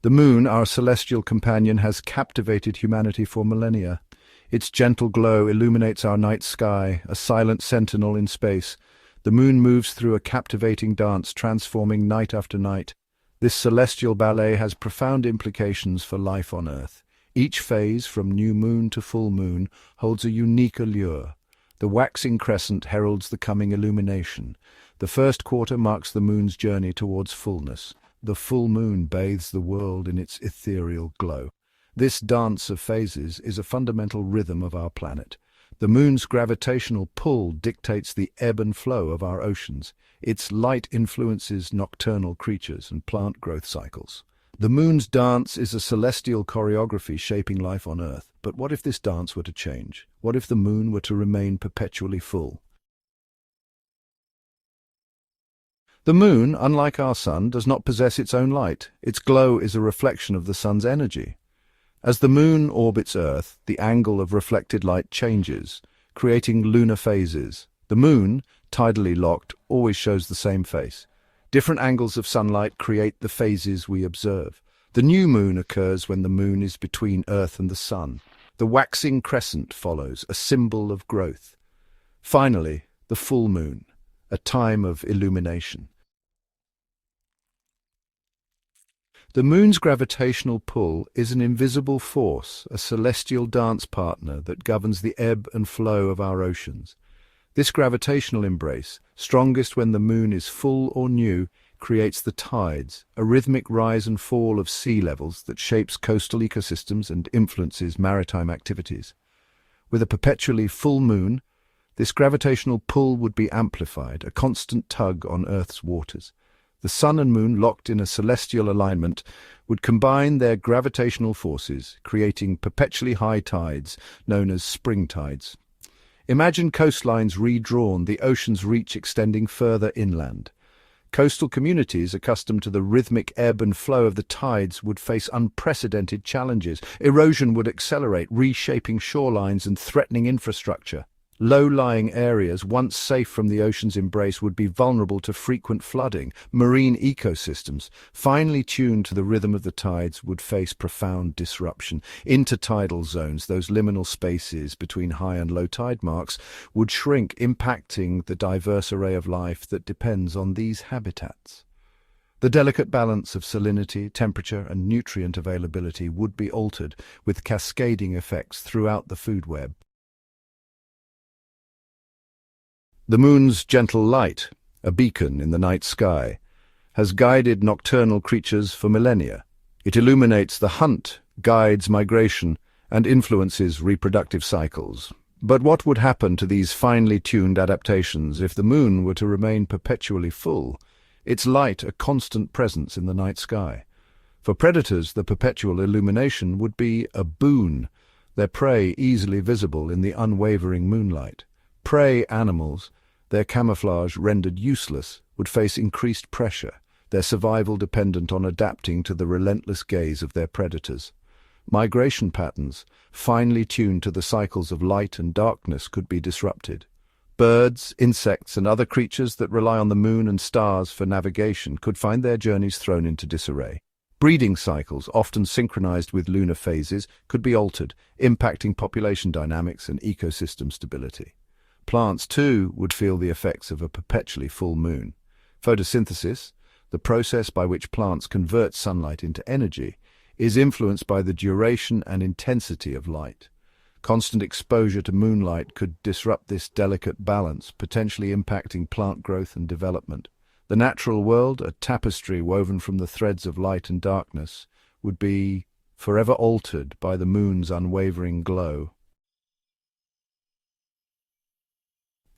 The moon, our celestial companion, has captivated humanity for millennia. Its gentle glow illuminates our night sky, a silent sentinel in space. The moon moves through a captivating dance, transforming night after night. This celestial ballet has profound implications for life on Earth. Each phase, from new moon to full moon, holds a unique allure. The waxing crescent heralds the coming illumination. The first quarter marks the moon's journey towards fullness. The full moon bathes the world in its ethereal glow. This dance of phases is a fundamental rhythm of our planet. The moon's gravitational pull dictates the ebb and flow of our oceans. Its light influences nocturnal creatures and plant growth cycles. The moon's dance is a celestial choreography shaping life on Earth. But what if this dance were to change? What if the moon were to remain perpetually full? The moon, unlike our sun, does not possess its own light. Its glow is a reflection of the sun's energy. As the moon orbits Earth, the angle of reflected light changes, creating lunar phases. The moon, tidally locked, always shows the same face. Different angles of sunlight create the phases we observe. The new moon occurs when the moon is between Earth and the sun. The waxing crescent follows, a symbol of growth. Finally, the full moon, a time of illumination. The moon's gravitational pull is an invisible force, a celestial dance partner that governs the ebb and flow of our oceans. This gravitational embrace, strongest when the moon is full or new, creates the tides, a rhythmic rise and fall of sea levels that shapes coastal ecosystems and influences maritime activities. With a perpetually full moon, this gravitational pull would be amplified, a constant tug on Earth's waters. The sun and moon, locked in a celestial alignment, would combine their gravitational forces, creating perpetually high tides, known as spring tides. Imagine coastlines redrawn, the ocean's reach extending further inland. Coastal communities accustomed to the rhythmic ebb and flow of the tides would face unprecedented challenges. Erosion would accelerate, reshaping shorelines and threatening infrastructure. Low-lying areas, once safe from the ocean's embrace, would be vulnerable to frequent flooding. Marine ecosystems, finely tuned to the rhythm of the tides, would face profound disruption. Intertidal zones, those liminal spaces between high and low tide marks, would shrink, impacting the diverse array of life that depends on these habitats. The delicate balance of salinity, temperature, and nutrient availability would be altered, with cascading effects throughout the food web. The moon's gentle light, a beacon in the night sky, has guided nocturnal creatures for millennia. It illuminates the hunt, guides migration, and influences reproductive cycles. But what would happen to these finely tuned adaptations if the moon were to remain perpetually full, its light a constant presence in the night sky? For predators, the perpetual illumination would be a boon, their prey easily visible in the unwavering moonlight. Prey animals, their camouflage rendered useless, would face increased pressure, their survival dependent on adapting to the relentless gaze of their predators. Migration patterns, finely tuned to the cycles of light and darkness, could be disrupted. Birds, insects, and other creatures that rely on the moon and stars for navigation could find their journeys thrown into disarray. Breeding cycles, often synchronized with lunar phases, could be altered, impacting population dynamics and ecosystem stability. Plants, too, would feel the effects of a perpetually full moon. Photosynthesis, the process by which plants convert sunlight into energy, is influenced by the duration and intensity of light. Constant exposure to moonlight could disrupt this delicate balance, potentially impacting plant growth and development. The natural world, a tapestry woven from the threads of light and darkness, would be forever altered by the moon's unwavering glow.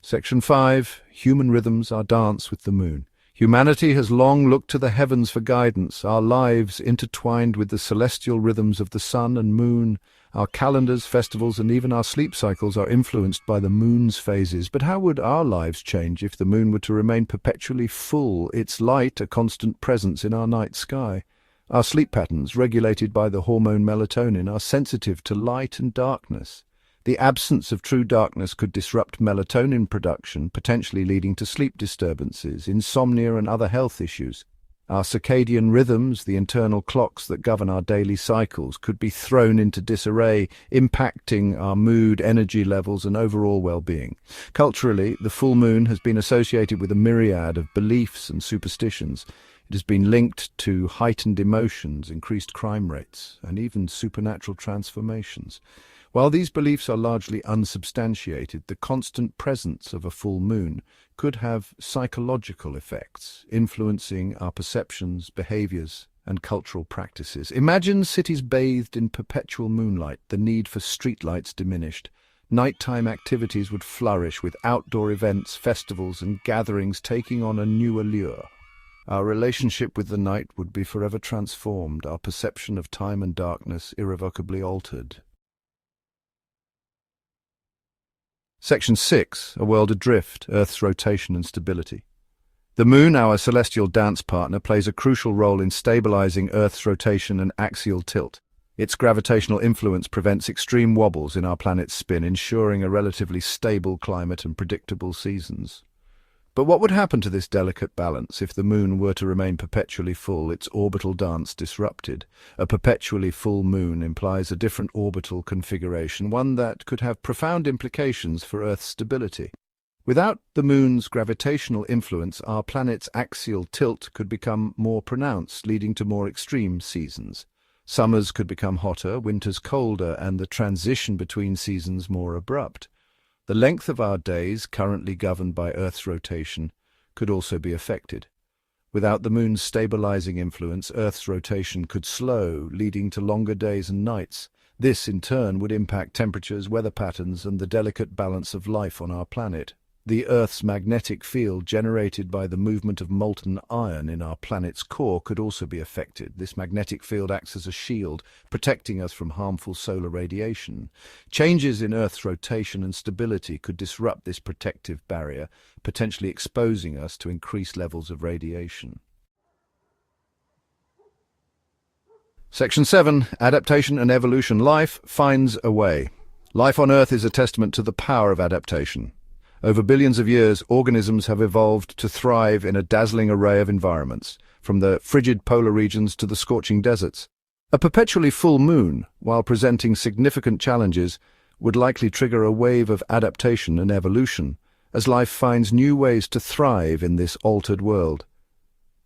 Section 5. Human rhythms are dance with the moon. Humanity has long looked to the heavens for guidance, our lives intertwined with the celestial rhythms of the sun and moon. Our calendars, festivals, and even our sleep cycles are influenced by the moon's phases. But how would our lives change if the moon were to remain perpetually full, its light a constant presence in our night sky? Our sleep patterns, regulated by the hormone melatonin, are sensitive to light and darkness. The absence of true darkness could disrupt melatonin production, potentially leading to sleep disturbances, insomnia, and other health issues. Our circadian rhythms, the internal clocks that govern our daily cycles, could be thrown into disarray, impacting our mood, energy levels, and overall well-being. Culturally, the full moon has been associated with a myriad of beliefs and superstitions. It has been linked to heightened emotions, increased crime rates, and even supernatural transformations. While these beliefs are largely unsubstantiated, the constant presence of a full moon could have psychological effects, influencing our perceptions, behaviors, and cultural practices. Imagine cities bathed in perpetual moonlight, the need for streetlights diminished. Nighttime activities would flourish with outdoor events, festivals, and gatherings taking on a new allure. Our relationship with the night would be forever transformed, our perception of time and darkness irrevocably altered. Section 6. A world adrift, Earth's rotation and stability. The Moon, our celestial dance partner, plays a crucial role in stabilizing Earth's rotation and axial tilt. Its gravitational influence prevents extreme wobbles in our planet's spin, ensuring a relatively stable climate and predictable seasons. But what would happen to this delicate balance if the Moon were to remain perpetually full, its orbital dance disrupted? A perpetually full Moon implies a different orbital configuration, one that could have profound implications for Earth's stability. Without the Moon's gravitational influence, our planet's axial tilt could become more pronounced, leading to more extreme seasons. Summers could become hotter, winters colder, and the transition between seasons more abrupt. The length of our days, currently governed by Earth's rotation, could also be affected. Without the Moon's stabilizing influence, Earth's rotation could slow, leading to longer days and nights. This, in turn, would impact temperatures, weather patterns, and the delicate balance of life on our planet. The Earth's magnetic field, generated by the movement of molten iron in our planet's core, could also be affected. This magnetic field acts as a shield, protecting us from harmful solar radiation. Changes in Earth's rotation and stability could disrupt this protective barrier, potentially exposing us to increased levels of radiation. Section 7. Adaptation and evolution. Life finds a way. Life on Earth is a testament to the power of adaptation. Over billions of years, organisms have evolved to thrive in a dazzling array of environments, from the frigid polar regions to the scorching deserts. A perpetually full moon, while presenting significant challenges, would likely trigger a wave of adaptation and evolution, as life finds new ways to thrive in this altered world.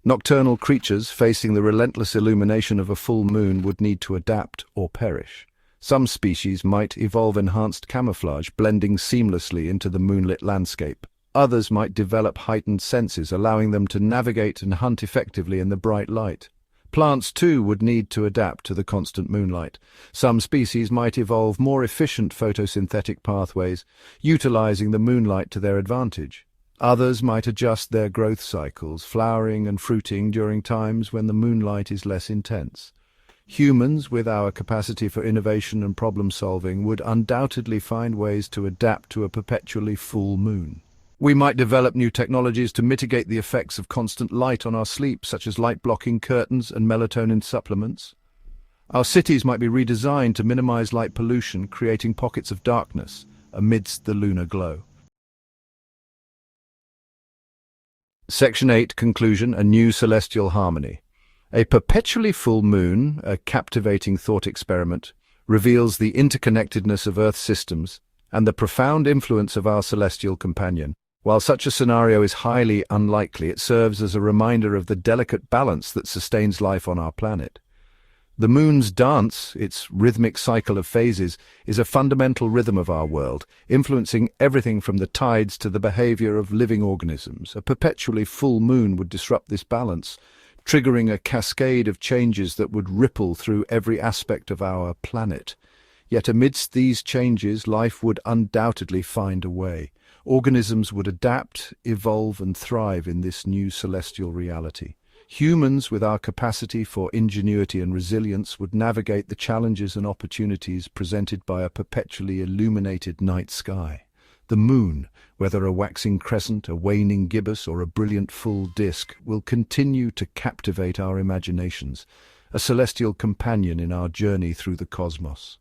Nocturnal creatures facing the relentless illumination of a full moon would need to adapt or perish. Some species might evolve enhanced camouflage, blending seamlessly into the moonlit landscape. Others might develop heightened senses, allowing them to navigate and hunt effectively in the bright light. Plants, too, would need to adapt to the constant moonlight. Some species might evolve more efficient photosynthetic pathways, utilizing the moonlight to their advantage. Others might adjust their growth cycles, flowering and fruiting during times when the moonlight is less intense. Humans, with our capacity for innovation and problem-solving, would undoubtedly find ways to adapt to a perpetually full moon. We might develop new technologies to mitigate the effects of constant light on our sleep, such as light-blocking curtains and melatonin supplements. Our cities might be redesigned to minimize light pollution, creating pockets of darkness amidst the lunar glow. Section 8. Conclusion. A new celestial harmony. A perpetually full moon, a captivating thought experiment, reveals the interconnectedness of Earth's systems and the profound influence of our celestial companion. While such a scenario is highly unlikely, it serves as a reminder of the delicate balance that sustains life on our planet. The moon's dance, its rhythmic cycle of phases, is a fundamental rhythm of our world, influencing everything from the tides to the behavior of living organisms. A perpetually full moon would disrupt this balance, triggering a cascade of changes that would ripple through every aspect of our planet. Yet amidst these changes, life would undoubtedly find a way. Organisms would adapt, evolve, and thrive in this new celestial reality. Humans, with our capacity for ingenuity and resilience, would navigate the challenges and opportunities presented by a perpetually illuminated night sky. The moon, whether a waxing crescent, a waning gibbous, or a brilliant full disk, will continue to captivate our imaginations, a celestial companion in our journey through the cosmos.